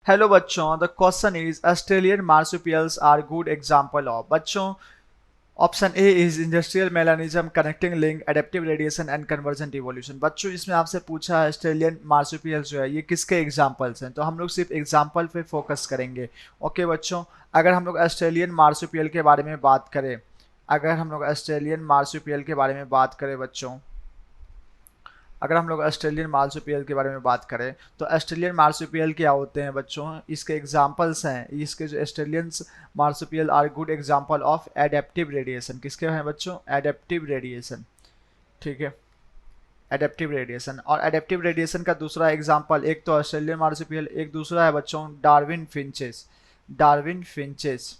Hello बच्चों, the question is Australian marsupials are good example of. बच्चों, option A is industrial melanism, connecting link, adaptive radiation and convergent evolution. बच्चों, इसमें आपसे पूछा है Australian मार्supials जो है ये किसके एग्जाम्पल्स हैं, तो हम लोग सिर्फ एग्जाम्पल पे फोकस करेंगे। ओके बच्चों, अगर हम लोग ऑस्ट्रेलियन मार्supial के बारे में बात करें, अगर हम लोग ऑस्ट्रेलियन मार्supial के बारे में बात करें बच्चों, अगर हम लोग ऑस्ट्रेलियन मार्supial के बारे में बात करें तो ऑस्ट्रेलियन मार्supial क्या होते हैं बच्चों, इसके एग्जांपल्स हैं। इसके जो Australian marsupial are good example of adaptive radiation. किसके हैं बच्चों? Adaptive radiation. ठीक है, एडेप्टिव रेडिएशन। और एडेप्टिव रेडिएशन का दूसरा एग्जांपल, एक तो ऑस्ट्रेलियन मार्supial, एक दूसरा है बच्चों डार्विन फिंचेस। डार्विन फिंचेस,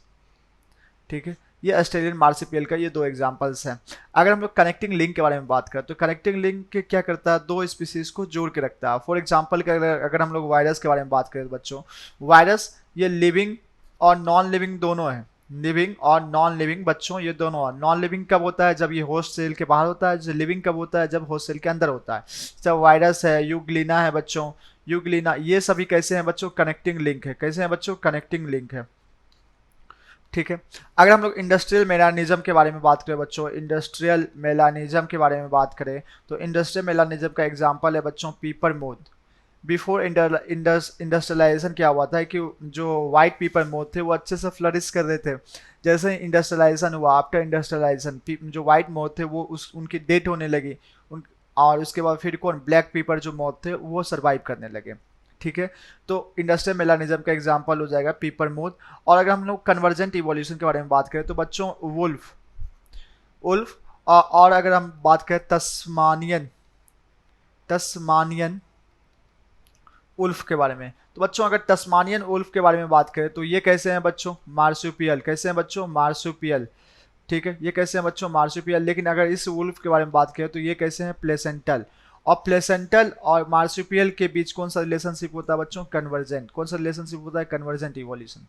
ठीक है, ये ऑस्ट्रेलियन मार्supial का ये दो एग्जांपल्स हैं। अगर हम लोग कनेक्टिंग लिंक के बारे में बात करें तो कनेक्टिंग लिंक क्या करता है, दो स्पीसीज को जोड़ के रखता है। फॉर एग्जांपल अगर हम लोग वायरस के बारे में बात करें तो बच्चों, वायरस ये लिविंग और नॉन लिविंग दोनों है। लिविंग और नॉन लिविंग बच्चों ये दोनों है। नॉन लिविंग कब होता है? जब ये होस्ट सेल के बाहर होता है। जो लिविंग कब होता है? जब होस्ट सेल के अंदर होता है। जब वायरस है, यूग्लिना है बच्चों, यूग्लिना, ये सभी कैसे हैं बच्चों? कनेक्टिंग लिंक है। कैसे हैं बच्चों? कनेक्टिंग लिंक है। ठीक है, अगर हम लोग इंडस्ट्रियल मेलानिज्म के बारे में बात करें बच्चों, इंडस्ट्रियल मेलानिज्म के बारे में बात करें तो इंडस्ट्रियल मेलानिज्म का एग्जांपल है बच्चों पीपर मोथ। बिफोर इंडस्ट्रियलाइजेशन क्या हुआ था कि जो वाइट पीपर मोथ थे वो अच्छे से फ्लरिश कर रहे थे। जैसे इंडस्ट्रियलाइजेशन हुआ, आफ्टर इंडस्ट्रियलाइजेशन जो वाइट मोथ थे वो उनकी डेथ होने लगी। उन और उसके बाद फिर कौन, ब्लैक पीपर जो मोथ थे वो सर्वाइव करने लगे। ठीक है, तो इंडस्ट्रियल मेलानिज्म का एग्जांपल हो जाएगा पीपर मोथ। और अगर हम लोग कन्वर्जेंट इवोल्यूशन के बारे में बात करें तो बच्चों वुल्फ, उल्फ। और अगर हम बात करें तस्मानियन, तस्मानियन उल्फ के बारे में, तो बच्चों अगर तस्मानियन उल्फ के बारे में बात करें तो ये कैसे हैं बच्चों? मार्supial। कैसे हैं बच्चों? मार्supial। ठीक है, ये कैसे हैं बच्चों? मार्supial। लेकिन अगर इस वुल्फ के बारे में बात करें तो ये कैसे हैं? प्लेसेंटल। और प्लेसेंटल और मार्supial के बीच कौन सा रिलेशनशिप होता है बच्चों? कन्वर्जेंट। कौन सा रिलेशनशिप होता है? Convergent evolution.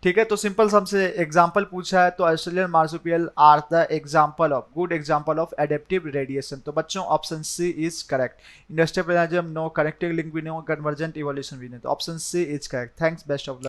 ठीक है, तो सिंपल हमसे एग्जांपल पूछा है तो Australian marsupial are the example of, good example of adaptive radiation. तो बच्चों option C is correct. Industrial no, connective link भी नो, कन्वर्जेंट इवोल्यूशन भी नहीं, तो option C is correct. Thanks, best of luck.